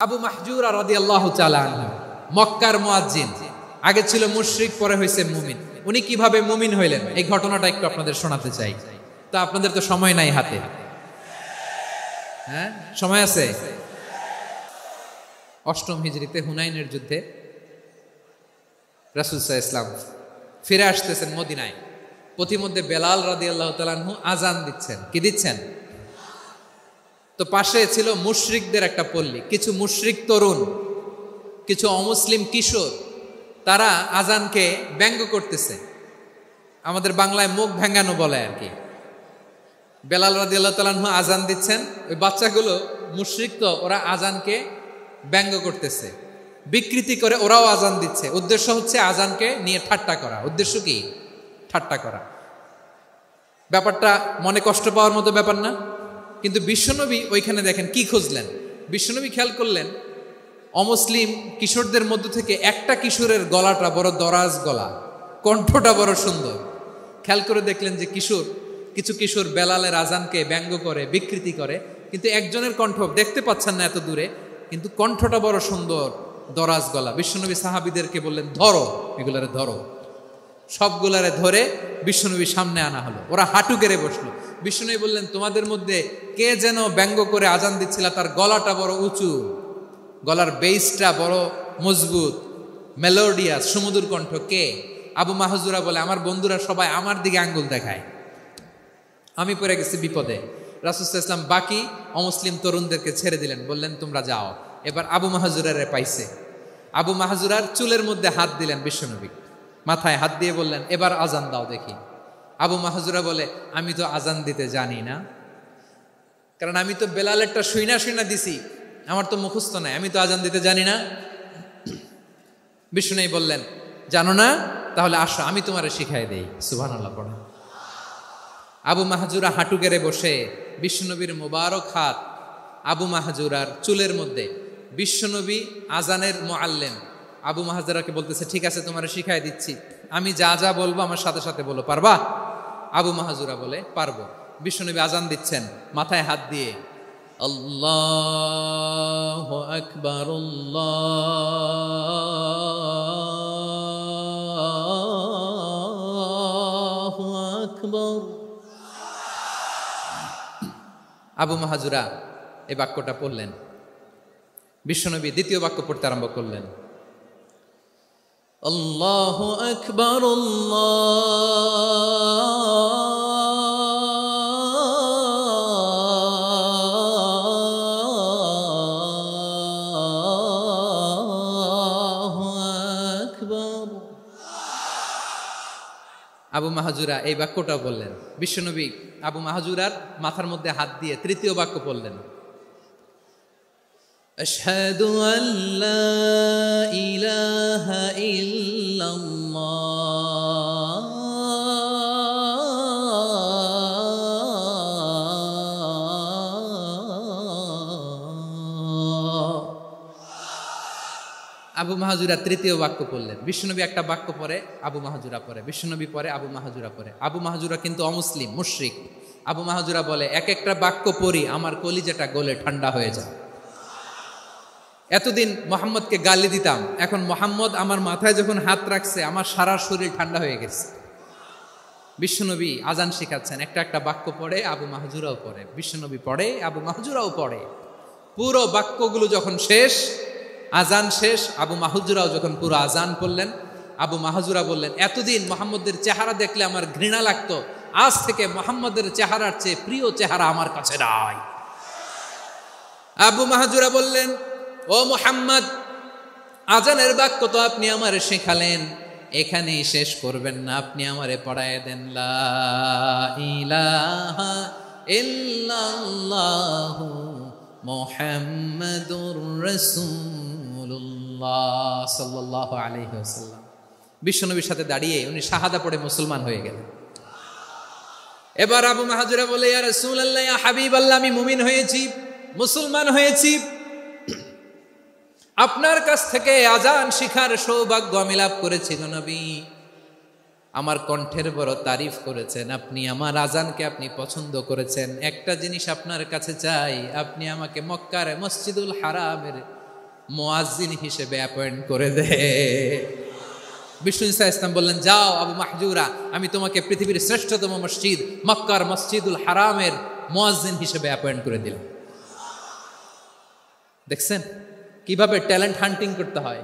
আবু মাহজুরা রাদিয়াল্লাহু তাআলা আনহু মক্কার মুয়াজ্জিন, আগে ছিল মুশরিক, পরে হয়েছে মুমিন। উনি কিভাবে মুমিন হইলেন এই ঘটনাটা একটু আপনাদের শোনাতে চাই। তো আপনাদের তো সময় নাই হাতে, হ্যাঁ সময় আছে। অষ্টম হিজরিতে হুনাইনের যুদ্ধে রাসূল সাল্লাল্লাহু আলাইহি ওয়াসাল্লাম ফিরে আসতেছেন মদিনায়। পথিমধ্যে বেলাল রাদিয়াল্লাহু তাআলা আনহু আজান দিচ্ছেন। কি দিচ্ছেন? তো পাশে ছিল মুশরিকদের একটা পল্লী, কিছু মুশরিক তরুণ, কিছু অমুসলিম কিশোর, তারা আজানকে ব্যঙ্গ করতেছে। আমাদের বাংলায় মুখ ভেঙ্গানো বলে আর কি। বেলাল রাদিয়াল্লাহু তাআলা আনহু আজান দিচ্ছেন, ওই বাচ্চাগুলো মুশরিক, তো ওরা আজানকে ব্যঙ্গ করতেছে, বিকৃতি করে ওরাও আজান দিচ্ছে। উদ্দেশ্য হচ্ছে আজানকে নিয়ে ঠাট্টা করা। উদ্দেশ্য কি? ঠাট্টা করা। ব্যাপারটা মনে কষ্ট পাওয়ার মতো ব্যাপার না? কিন্তু বিশ্বনবী ওইখানে দেখেন কি খুঁজলেন। বিশ্বনবী খেয়াল করলেন অমুসলিম কিশোরদের মধ্য থেকে একটা কিশোরের গলাটা বড় দরাজ গলা, কণ্ঠটা বড় সুন্দর। খেয়াল করে দেখলেন যে কিছু কিশোর বেলালের আজানকে ব্যঙ্গ করে, বিকৃতি করে, কিন্তু একজনের কণ্ঠ দেখতে পাচ্ছেন না এত দূরে, কিন্তু কণ্ঠটা বড় সুন্দর, দরাজ গলা। বিশ্বনবী সাহাবীদেরকে বললেন, ধরো এগুলারে, ধরো। সবগুলারে ধরে বিশ্বনবীর সামনে আনা হলো। ওরা হাঁটু গেড়ে বসলো। বিশ্বনবী বললেন, তোমাদের মধ্যে কে যেন ব্যঙ্গ করে আজান দিচ্ছিল, তার গলাটা বড় উঁচু, গলার বেসটা বড় মজবুত, মেলোডিয়াস, সুমধুর কণ্ঠ। কে? আবু মাহজুরা বলে, আমার বন্ধুরা সবাই আমার দিকে আঙ্গুল দেখায়, আমি পড়ে গেছি বিপদে। রাসূল সাল্লাল্লাহু আলাইহি ওয়াসাল্লাম বাকি অমুসলিম তরুণদেরকে ছেড়ে দিলেন, বললেন তোমরা যাও। এবার আবু মাহজুরারে পাইছে। আবু মাহজুরার চুলের মধ্যে হাত দিলেন বিশ্বনবী, মাথায় হাত দিয়ে বললেন, এবার আজান দাও দেখি। আবু মাহজুরা বলে, আমি তো আজান দিতে জানি না, কারণ আমি তো বেলালেরটা শুইনা দিছি, আমার তো মুখস্থ নাই, আমি তো আজান দিতে জানি না। বিশ্বনবী বললেন, জানো না? তাহলে আসো, আমি তোমারে শিখাই দেই। সুবহানাল্লাহ পড়ো। আবু মাহজুরা হাঁটু গেড়ে বসে, বিশ্বনবীর মোবারক হাত আবু মাহজুরার চুলের মধ্যে। বিশ্বনবী আজানের মুআল্লিম আবু মাহজুরাকে বলতেছে, ঠিক আছে তোমারে শিখাই দিচ্ছি, আমি যা যা বলবো আমার সাথে সাথে বলো, পারবা? আবু মাহজুরা বলে, পারবো। বিশ্বনবী আজান দিচ্ছেন মাথায় হাত দিয়ে, আল্লাহু আকবার, আল্লাহু আকবার। আবু মাহজুরা এই বাক্যটা পড়লেন। বিশ্বনবী দ্বিতীয় বাক্য পড়তে আরম্ভ করলেন, আল্লাহু আকবার, আল্লাহু আকবার। আবু মাহজুরা এই বাক্যটাও বললেন। বিশ্বনবী আবু মাহজুরার মাথার মধ্যে হাত দিয়ে তৃতীয় বাক্য বললেন, আশহাদু আল্লা ইলাহা ইল্লাল্লাহ, আবু মাহজুরা তৃতীয় বাক্য পড়লেন। বিশ্বনবী একটা বাক্য পরে আবু মাহজুরা পরে, বিশ্বনবী পরে আবু মাহজুরা পরে। আবু মাহজুরা কিন্তু অমুসলিম, মুশরিক। আবু মাহজুরা বলে, এক একটা বাক্য পড়ি আমার কলিজাটা গলে ঠান্ডা হয়ে যায়। এতদিন মোহাম্মদকে গালি দিতাম, এখন মোহাম্মদ আমার মাথায় যখন হাত রাখছে আমার সারা শরীর ঠান্ডা হয়ে গেছে। বিশ্বনবী আজান শিখাচ্ছেন, একটা একটা বাক্য পড়ে আবু মাহজুরাও পড়ে, বিশ্বনবী পড়ে, আবু মাহজুরাও পড়ে। পুরো বাক্যগুলো যখন শেষ, আজান শেষ, আবু মাহজুরাও যখন পুরো আজান পড়লেন, আবু মাহজুরা বললেন, এতদিন মোহাম্মদের চেহারা দেখলে আমার ঘৃণা লাগতো, আজ থেকে মোহাম্মদের চেহারার চেয়ে প্রিয় চেহারা আমার কাছে নাই। আবু মাহজুরা বললেন, ও মুহাম্মদ, আজানের বাক্য তো আপনি আমারে শেখালেন, এখানেই শেষ করবেন না, আপনি আমারে পড়ায় দেন, লা ইলাহা ইল্লাল্লাহু মুহাম্মাদুর রাসূলুল্লাহ সাল্লাল্লাহু আলাইহি ওয়াসাল্লাম। বিশ্বনবীর সাথে দাঁড়িয়ে উনি শাহাদা পড়ে মুসলমান হয়ে গেলেন। এবার আবু মাহজুরা বলে, ইয়া রাসূলুল্লাহ, ইয়া হাবিবাল্লাহ, আমি মুমিন হয়েছি, মুসলমান হয়েছি, আপনার কাছ থেকে আজান শিখার সৌভাগ্য আমি লাভ করেছি গো নবী। আমার কণ্ঠের বড় তারিফ করেছেন আপনি, আমার আজানকে আপনি পছন্দ করেছেন। একটা জিনিস আপনার কাছে চাই, আপনি আমাকে মক্কার মসজিদুল হারামের মুয়াজ্জিন হিসেবে অ্যাপয়েন্ট করে দে। বিষ্ণু ইসা ইসলাম বললেন, যাও আবু মাহজুরা, আমি তোমাকে পৃথিবীর শ্রেষ্ঠতম মসজিদ মক্কার মসজিদুল হারামের মুয়াজ্জিন হিসেবে অ্যাপয়েন্ট করে দিলাম। দেখছেন কিভাবে ট্যালেন্ট হান্টিং করতে হয়,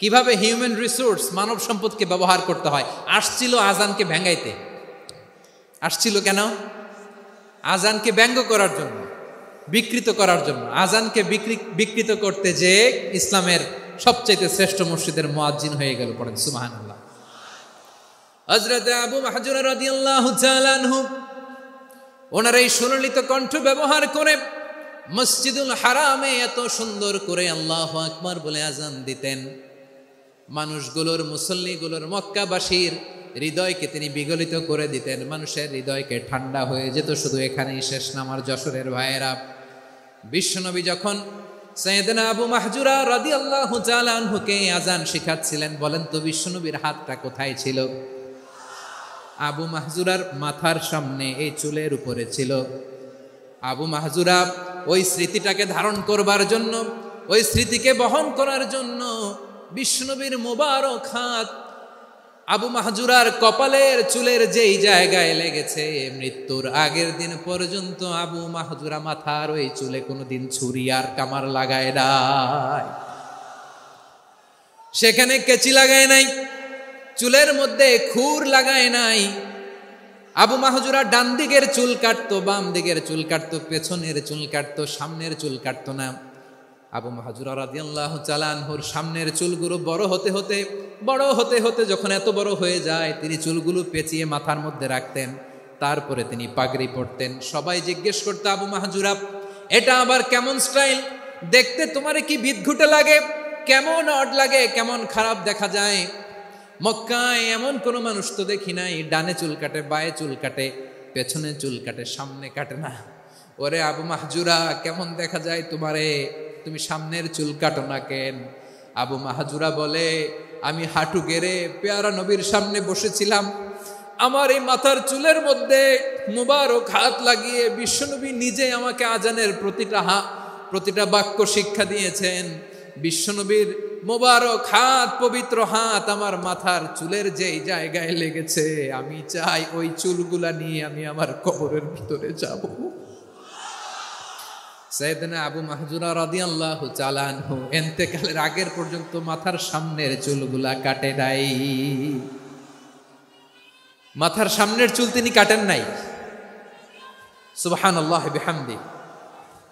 কিভাবে হিউম্যান রিসোর্স মানব সম্পদকে ব্যবহার করতে হয়। আসছিল আজানকে ভেঙ্গাইতে, আসছিল কেন? আজানকে ব্যঙ্গ করার জন্য, বিকৃত করার জন্য। আজানকে বিকৃত করতে যে ইসলামের সবচেয়ে শ্রেষ্ঠ মসজিদের মুয়াজ্জিন হয়ে গেল। পড়েন সুবহানাল্লাহ। হযরত আবু মাহজুরা রাদিয়াল্লাহু তাআলা আনহু ওনার এই সুললিত কণ্ঠ ব্যবহার করে মসজিদুল হারামে এত সুন্দর করে আল্লাহু আকবার বলে আজান দিতেন। মানুষগুলোর, মুসল্লিগুলোর, মক্কাবাসীর হৃদয়কে তিনি বিগলিত করে দিতেন। মানুষের হৃদয়কে ঠান্ডা হয়ে যেত। শুধু এখানেই শেষ না আমার যশোরের ভাইয়েরা। বিশ্বনবী যখন সাইয়েদনা আবু মাহজুরা রাদিয়াল্লাহু তাআলা আনহুকে আজান শিখাচ্ছিলেন, বলেন তো বিশ্বনবীর হাতটা কোথায় ছিল? আবু মাহজুরার মাথার সামনে, এই চুলের উপরে ছিল। আবু মাহজুরা ওই স্মৃতিটাকে ধারণ করবার জন্য, ওই স্মৃতিকে বহন করার জন্য বিশ্বনবীর মোবারক হাত আবু মাহজুরার কপালের চুলের যেই জায়গায় লেগেছে, মৃত্যুর আগের দিন পর্যন্ত আবু মাহজুরা মাথার ওই চুলে কোনোদিন ছুরি আর কামার লাগায় নাই, সেখানে কেচি লাগায় নাই, চুলের মধ্যে খুর লাগায় নাই। আবু মাহজুরা ডান দিকের চুল কাটতো, বাম দিকের চুল কাটতো, পেছনের চুল কাটতো, সামনের চুল কাটতো না। আবু মাহজুরা রাদিয়াল্লাহু তাআলা আনহুর সামনের চুলগুলো বড় হতে হতে যখন এত বড় হয়ে যায়, তিনি চুলগুলো পেঁচিয়ে মাথার মধ্যে রাখতেন। তারপরে তিনি পাগড়ি পরতেন। সবাই জিজ্ঞেস করতো, আবু মাহজুরা এটা আবার কেমন স্টাইল? দেখতে তোমারে কি বিদঘুটে লাগে, কেমন অড লাগে, কেমন খারাপ দেখা যায়। মক্কায় এমন কোনো মানুষ তো দেখি নাই, ডানে চুল কাটে, বায়ে চুল কাটে, পেছনে চুল কাটে, সামনে কাটে না। ওরে আবু মাহজুরা, কেমন দেখা যায় তোমারে, তুমি সামনের চুল কাটো না কেন? আবু মাহজুরা বলে, আমি হাঁটু গেড়ে পেয়ারা নবীর সামনে বসেছিলাম, আমার এই মাথার চুলের মধ্যে মুবারক হাত লাগিয়ে বিশ্বনবী নিজে আমাকে আজানের প্রতিটা বাক্য শিক্ষা দিয়েছেন। বিশ্বনবীর মোবারক হাত, পবিত্র হাত আমার মাথার চুলের যেই জায়গায় লেগেছে, আমি চাই ওই চুলগুলা নিয়ে আমি আমার কবরের ভিতরে যাব। সাইয়েদনা আবু মাহজুরা রাদিয়াল্লাহু তাআলা আনহু ইন্তেকালের আগের পর্যন্ত মাথার সামনের চুলগুলা কাটে নাই। মাথার সামনের চুল তিনি কাটেন নাই। সুবহানাল্লাহি বিহামদি।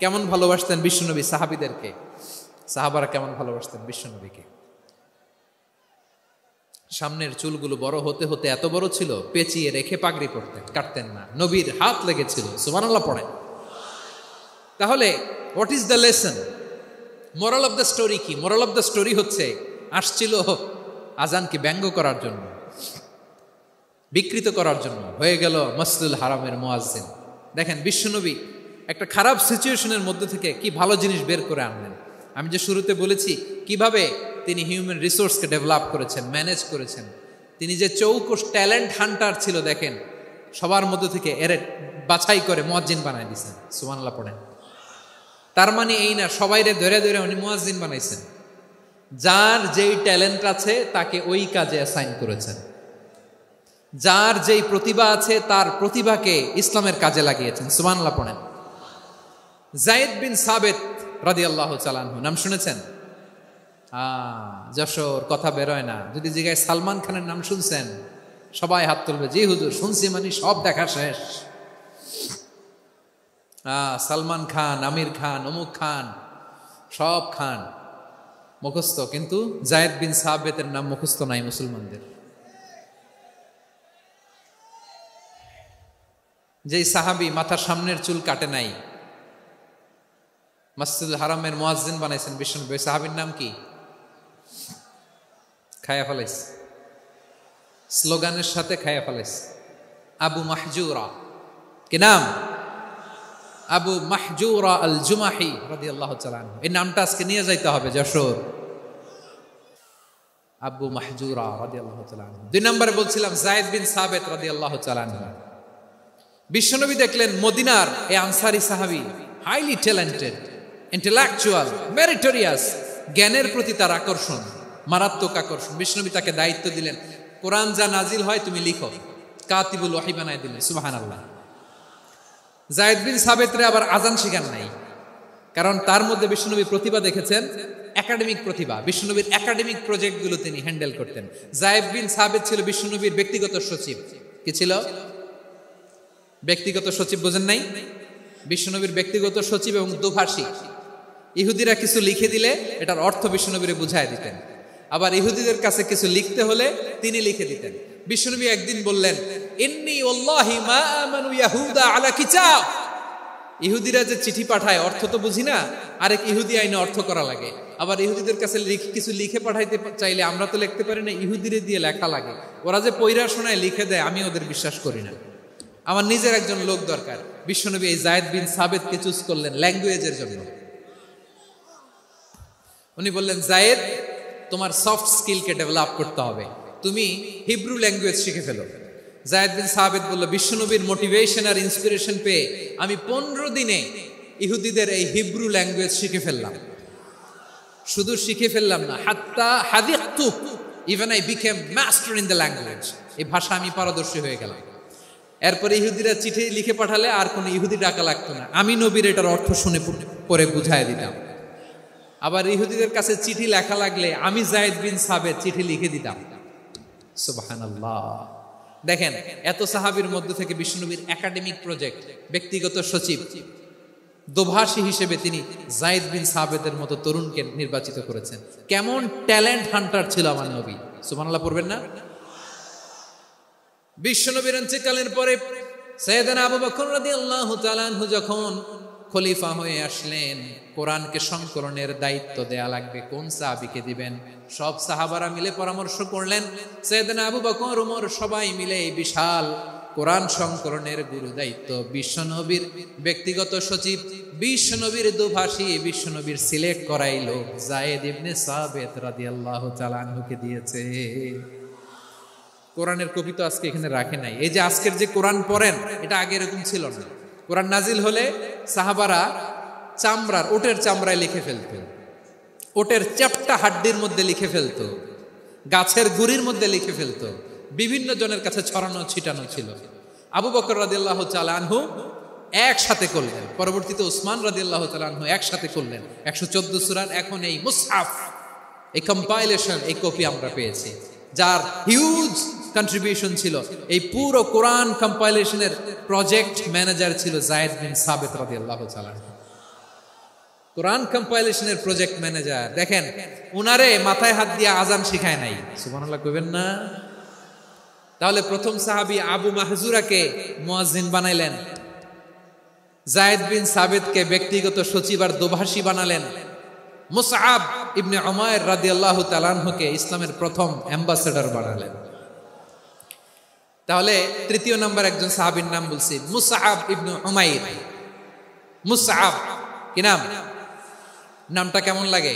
কেমন ভালোবাসতেন বিশ্বনবী সাহাবীদেরকে, সাহাবারা কেমন ভালোবাসতেন বিশ্বনবীকে। সামনের চুলগুলো বড় হতে হতে এত বড় ছিল, পেঁচিয়ে রেখে পাগড়ি পরতেন, কাটতেন না। নবীর হাত লেগেছিল। সুবহানাল্লাহ পড়েন। তাহলে what is the lesson, moral of the story কি? মোরাল অফ দ্য স্টোরি হচ্ছে, আসছিল আজানকে ব্যঙ্গ করার জন্য, বিকৃত করার জন্য, হয়ে গেল মসজিদুল হারামের মুয়াজ্জিন। দেখেন বিশ্বনবী একটা খারাপ সিচুয়েশনের মধ্যে থেকে কি ভালো জিনিস বের করে আনলেন। আমি যে শুরুতে বলেছি কিভাবে তিনি হিউম্যান রিসোর্সকে ডেভেলপ করেছেন, ম্যানেজ করেছেন। তিনি যে চৌকস ট্যালেন্ট হান্টার ছিল, দেখেন সবার মধ্যে থেকে এর বাছাই করে মুয়াজ্জিন বানাই দিয়েছেন। সুবহানাল্লাহ পড়েন। তার মানে এই না সবাইরে ধরে ধরে উনি মুয়াজ্জিন বানাইছেন। যার যেই ট্যালেন্ট আছে তাকে ওই কাজে অ্যাসাইন করেছেন। যার যেই প্রতিভা আছে তার প্রতিভাকে ইসলামের কাজে লাগিয়েছেন। সুবহানাল্লাহ পড়েন। যায়েদ বিন সাবিত রাদিয়াল্লাহু তাআলা আনহু নাম শুনেছেন? যশোর কথা বেরোয় না। যদি জিজ্ঞাসা সালমান খানের নাম শুনছেন, সবাই হাত তুলবে, জি হুজুর শুনছি, মানে সব দেখা শেষ। সালমান খান, আমির খান, অমুক খান, সব খান মুখস্থ, কিন্তু যায়েদ বিন সাবিতের নাম মুখস্থ নাই মুসলমানদের। যেই সাহাবী মাথার সামনের চুল কাটে নাই, মসজিদুল হারামের মুয়াজ্জিন বানাইছেন বিশ্বনবী, সাহাবীর নাম কি? খায়া ফেলাইস, স্লোগানের সাথে খায়া ফেলাইস। আবু মাহজুরা। কি নাম? আবু মাহজুরা আল জুমাহি রাদিয়াল্লাহু তাআলা আনহু। এই নামটা আজকে নিয়ে যাইতে হবে যশোর। আবু মাহজুরা রাদিয়াল্লাহু তাআলা আনহু। 2 নম্বরে বলছিলাম যায়েদ বিন সাবিত রাদিয়াল্লাহু তাআলা আনহু। বিশ্বনবী দেখলেন মদিনার এই আনসারী সাহাবী হাইলি ট্যালেন্টেড, ইন্টেলেকচুয়াল, মেরিটোরিয়াস, জ্ঞানের প্রতি তার আকর্ষণ, মারাত্মক আকর্ষণ। বিশ্বনবী তাকে দায়িত্ব দিলেন, কোরআন যা নাজিল হয় তুমি লিখো, কাতিবুল ওয়াহি বানায় দিলেন। সুবহানাল্লাহ। যায়েদ বিন সাবিতরে আবার আজান শেখান নাই, কারণ তার মধ্যে বিশ্বনবী প্রতিভা দেখেছেন, একাডেমিক প্রতিভা। বিশ্বনবীর একাডেমিক প্রজেক্টগুলো তিনি হ্যান্ডেল করতেন। যায়েদ বিন সাবিত ছিল বিশ্বনবীর ব্যক্তিগত সচিব। কি ছিল? ব্যক্তিগত সচিব। বোঝেন নাই? বিশ্বনবীর ব্যক্তিগত সচিব এবং দুভাষী। ইহুদিরা কিছু লিখে দিলে এটার অর্থ বিশ্বনবীরে বুঝায় দিতেন, আবার ইহুদিদের কাছে কিছু লিখতে হলে তিনি লিখে দিতেন। বিশ্বনবী একদিন বললেন, ইন্নী ওয়াল্লাহি মা আমানু ইয়াহুদা আলা কিতাব। ইহুদিরা যে চিঠি পাঠায় অর্থ তো বুঝি না, আরেক ইহুদি আইনে অর্থ করা লাগে। আবার ইহুদিদের কাছে কিছু লিখে পাঠাইতে চাইলে আমরা তো লিখতে পারি না, ইহুদিরে দিয়ে লেখা লাগে। ওরা যে পয়রা শোনায় লিখে দেয়, আমি ওদের বিশ্বাস করি না। আমার নিজের একজন লোক দরকার। বিশ্বনবী এই যায়েদ বিন সাবিতকে চুজ করলেন ল্যাঙ্গুয়েজের জন্য। উনি বললেন, যায়েদ, তোমার সফট স্কিলকে ডেভেলপ করতে হবে, তুমি হিব্রু ল্যাঙ্গুয়েজ শিখে ফেলো। যায়েদ বিন সাবিত বলল, বিশ্বনবীর মোটিভেশন আর ইন্সপিরেশন পেয়ে আমি 15 দিনে ইহুদিদের এই হিব্রু ল্যাঙ্গুয়েজ শিখে ফেললাম। শুধু শিখে ফেললাম না, হাত্তা হাদিকতু, even I became master in the language. এই ভাষা আমি পারদর্শী হয়ে গেলাম। এরপরে ইহুদিরা চিঠি লিখে পাঠালে আর কোনো ইহুদি ডাকা লাগতো না, আমি নবীর এটার অর্থ শুনে পরে বুঝায় দিতাম। আবার ইহুদিদের কাছে চিঠি লেখা লাগলে আমি যায়েদ বিন সাবিত চিঠি লিখে দিতাম। সুবহানাল্লাহ। দেখেন, এত সাহাবীর মধ্যে থেকে বিশ্বনবীর একাডেমিক প্রজেক্ট, ব্যক্তিগত সচিব, দোভাষী হিসেবে তিনি যায়েদ বিন সাবিতের মতো তরুণকে নির্বাচিত করেছেন। কেমন ট্যালেন্ট হান্টার ছিল আমার নবী। সুবহানাল্লাহ পড়বেন না? বিশ্বনবীর ইন্তেকালের পরে সাইয়েদনা আবু বকর রাদিয়াল্লাহু তাআলা আনহু যখন খলিফা হয়ে আসলেন, কোরআনকে সংকলনের দায়িত্ব দেয়া লাগবে, কোন সাহাবীকে দিবেন? সব সাহাবারা মিলে পরামর্শ করলেন। সাইয়েদনা আবু বকর, ওমর সবাই মিলে এই বিশাল কোরআন সংকলনের গুরু দায়িত্ব বিশ্বনবীর ব্যক্তিগত সচিব, বিশ্বনবীর দুভাষী, বিশ্বনবীর সিলেক্ট করাইলো যায়েদ ইবনে সাবিত রাদিয়াল্লাহু তাআলা আনহুকে দিয়েছে। কোরআনের কপি তো আজকে এখানে রাখে নাই। এই যে আজকের যে কোরআন পড়েন, এটা আগে এরকম ছিল না। কোরআন নাজিল হলে সাহাবারা চামড়ার, ওটের চামড়ায় লিখে ফেলতো, ওটের চ্যাপ্টা হাড্ডির মধ্যে লিখে ফেলতো, গাছের গুড়ির মধ্যে লিখে ফেলতো, বিভিন্ন জনের কাছে ছড়ানো ছিটানো ছিল। আবু বকর রাদিয়াল্লাহু তাআলা আনহু একসাথে করলেন, পরবর্তীতে উসমান রাদিয়াল্লাহু তাআলা আনহু একসাথে করলেন 114 সূরার। এখন এই মুসহাফ, এই কম্পাইলেশন, এই কপি আমরা পেয়েছি, যার হিউজ কন্ট্রিবিউশন ছিল। এই পুরো কোরআন কম্পাইলেশনের প্রজেক্ট ম্যানেজার ছিল যায়েদ বিন সাবিত রাদিয়াল্লাহু তাআলা। কোরআন কম্পাইলেশনের প্রজেক্ট ম্যানেজার। দেখেন, উনারে মাথায় হাত দিয়ে আজান শিখায় নাই। সুবহানাল্লাহ কইবেন না? তাহলে প্রথম সাহাবী আবু মাহজুরাকে মুয়াজ্জিন বানাইলেন, যায়েদ বিন সাবিতকে ব্যক্তিগত সচিব আর দোভাষী বানালেন, মুসআব ইবনে উমাইর রাদিয়াল্লাহু তাআলা আনহুকে ইসলামের প্রথম অ্যাম্বাসেডর বানালেন। তাহলে তৃতীয় নাম্বার একজন সাহাবীর নাম বলছি, মুসআব ইবনে উমাইর। মুসআব কি নাম? নামটা কেমন লাগে?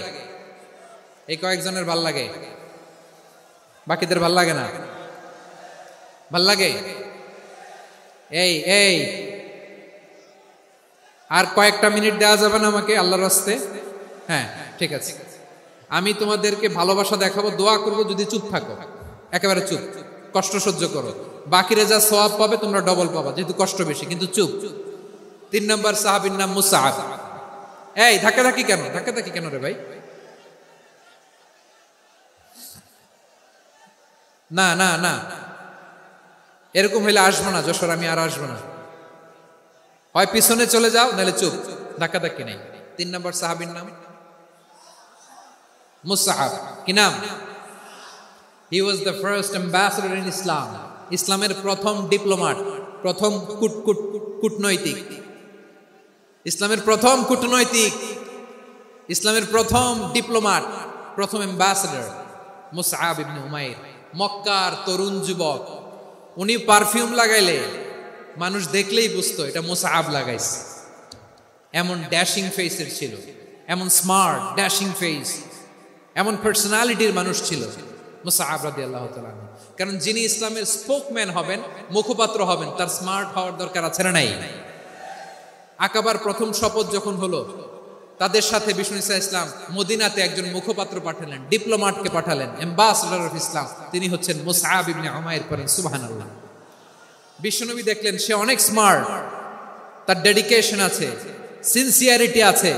এই কয়েকজনের ভাল লাগে, বাকিদের ভাল লাগে না? ভাল লাগে? এই আর কয়েকটা মিনিট দেওয়া যাবে না আমাকে আল্লাহর রাস্তে? হ্যাঁ, ঠিক আছে। আমি তোমাদেরকে ভালোবাসা দেখাবো, দোয়া করবো যদি চুপ থাকো, একেবারে চুপ, কষ্ট সহ্য করো। বাকিরা যা সওয়াব পাবে তোমরা ডবল পাবা, যেহেতু কষ্ট বেশি, কিন্তু চুপ। 3 নম্বর সাহাবীর নাম মুসআব। এই ধাক্কাধাক্কি কেন রে ভাই? না না না, এরকম হইলে আসবো না যশোর, আমি আর আসবো না। হয় পিছনে চলে যাও, নাহলে চুপ, ধাক্কাধাক্কি নেই। 3 নম্বর সাহাবীর নাম মুসআব। কি নাম? He was the first ambassador in Islam. ইসলামের প্রথম ডিপ্লোম্যাট, প্রথম কূটনৈতিক, ইসলামের প্রথম কূটনৈতিক, ইসলামের প্রথম ডিপ্লোম্যাট, প্রথম অ্যাম্বাসেডর মুসআব ইবনে উমাইর। মক্কার তরুণ যুবক, উনি পারফিউম লাগাইলে মানুষ দেখলেই বুঝতো এটা মুসআব লাগাইছে। এমন ড্যাশিং ফেসের ছিল, এমন স্মার্ট ড্যাশিং ফেস, এমন পার্সোনালিটির মানুষ ছিল মুসআব রাদিয়াল্লাহু তাআলা। কারণ যিনি ইসলামের স্পোকম্যান হবেন, মুখপাত্র হবেন, তার স্মার্ট হওয়ার দরকার আছে না নাই? আকাবার প্রথম শপথ যখন হলো, তাদের সাথে বিষ্ণু ইসা ইসলাম মদিনাতে একজন মুখপাত্র পাঠালেন, ডিপ্লোম্যাটকে পাঠালেন, অ্যাম্বাসেডর অফ ইসলাম, তিনি হচ্ছেন মুসআব ইবনে উমাইর। পড়েন সুবহানাল্লাহ। বিশ্বনবী দেখলেন সে অনেক স্মার্ট, তার ডেডিকেশন আছে, সিনসিয়ারিটি আছে,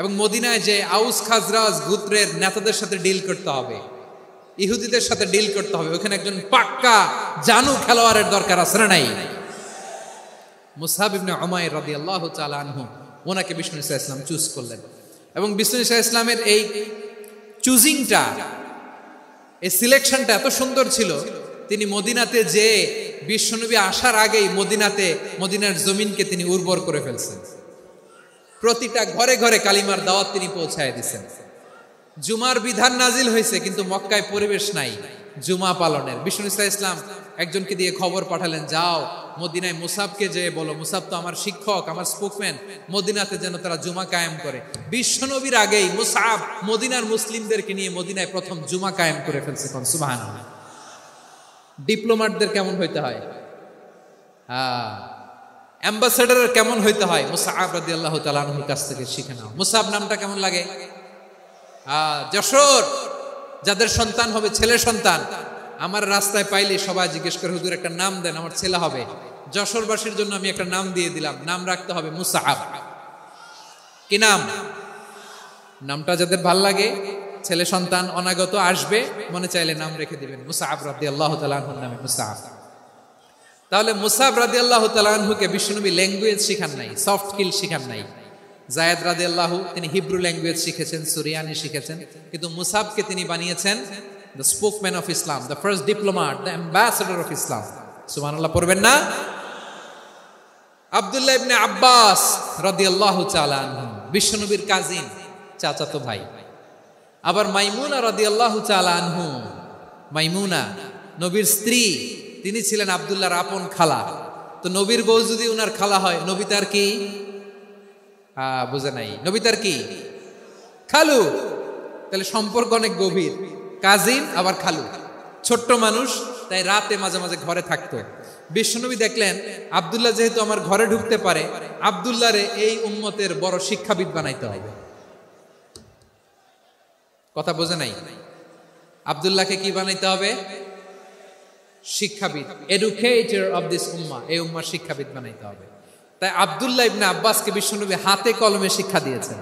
এবং মদিনায় যে আউস খাজরাজ গোত্রের নেতাদের সাথে ডিল করতে হবে, ইহুদিদের সাথে ডিল করতে হবে, ওখানে একজন পাক্কা জানু খেলোয়াড়ের দরকার আছে না নাই? মুসআব ইবনে উমাইর রাদিয়াল্লাহু তাআলা আনহু, ওনাকে বিষ্ণু ইসা ইসলাম চুজ করলেন। এবং বিষ্ণু ইসা ইসলামের এই চুজিংটা, এই সিলেকশনটা এত সুন্দর ছিল, তিনি মদিনাতে যে বিশ্বনবী আসার আগেই মদিনার জমিনকে তিনি উর্বর করে ফেলছেন। প্রতিটা ঘরে ঘরে কালিমার দাওয়াত তিনি পৌঁছায় দিচ্ছেন। জুমার বিধান নাজিল হয়েছে, কিন্তু মক্কায় পরিবেশ নাই জুমা পালনের। বিষ্ণু ইসা ইসলাম একজনকে দিয়ে খবর পাঠালেন, যাও মদিনায় মুসাবকে যে বলো, মুসাব তো আমার শিক্ষক, আমার স্পোকম্যান, মদিনাতে যেন তারা জুমা কায়েম করে। বিশ্বনবীর আগেই মুসাব মদিনার মুসলিমদেরকে নিয়ে মদিনায় প্রথম জুমা কায়েম করে ফেলছে। কোন সুবহানাল্লাহ। ডিপ্লোম্যাটদের কেমন হইতে হয়, অ্যাম্বাসেডারের কেমন হইতে হয়, মুসআব রাদিয়াল্লাহু তাআলা আনহুর কাছ থেকে শিখে নাও। মুসআব নামটা কেমন লাগে? যশোর যাদের সন্তান হবে, ছেলে সন্তান, আমার রাস্তায় পাইলে সবাই জিজ্ঞেস করে, হুজুর একটা নাম দেন, আমার ছেলে হবে। যশোরবাসীর জন্য আমি একটা নাম দিয়ে দিলাম, নাম রাখতে হবে মুসআব। কি নাম? নামটা যাদের ভাল লাগে, ছেলে সন্তান অনাগত আসবে, মনে চাইলে নাম রেখে দিবেন মুসআব রাদিয়াল্লাহু তাআলা আনহুর নামে মুসআব। তাহলে মুসআব রাদিয়াল্লাহু তাআলা আনহুকে বিশ্বনবী ল্যাঙ্গুয়েজ শিখান নাই, সফট স্কিল শিখান নাই। যায়েদ রাদিয়াল্লাহু তিনি হিব্রু ল্যাঙ্গুয়েজ শিখেছেন, সুরিয়ানি শিখেছেন, কিন্তু মুসআবকে তিনি বানিয়েছেন the spokesman of Islam, the first diplomat, the ambassador of Islam. সুবহানাল্লাহ পড়বেন না? আব্দুল্লাহ ইবনে আব্বাস রাদিয়াল্লাহু তাআলা আনহু বিশ্বনবীর কাজিন, চাচাতো ভাই। আবার মাইমুনা রাদিয়াল্লাহু তাআলা আনহু, মাইমুনা নবীর স্ত্রী, তিনি ছিলেন আব্দুল্লাহর আপন খালা। তো নবীর বউ যদি উনার খালা হয়, নবী তার কি? বুঝে নাই, নবী তার কি? খালু। তাহলে সম্পর্ক অনেক গভীর, কাজিন আবার খালু, ছোট্ট মানুষ, তাই রাতে মাঝে মাঝে ঘরে থাকতো। বিশ্বনবী দেখলেন আব্দুল্লাহ যেহেতু আমার ঘরে ঢুকতে পারে, আব্দুল্লাহরে এই উম্মতের বড় শিক্ষাবিদ বানাইতে হবে। কথা বোঝে নাই? আব্দুল্লাহকে কি বানাইতে হবে? শিক্ষাবিদ, এডুকেটর অফ দিস উম্মাহ, এই উম্মার শিক্ষাবিদ বানাইতে হবে। তাই আব্দুল্লাহ ইবনে আব্বাসকে বিশ্বনবী হাতে কলমে শিক্ষা দিয়েছেন।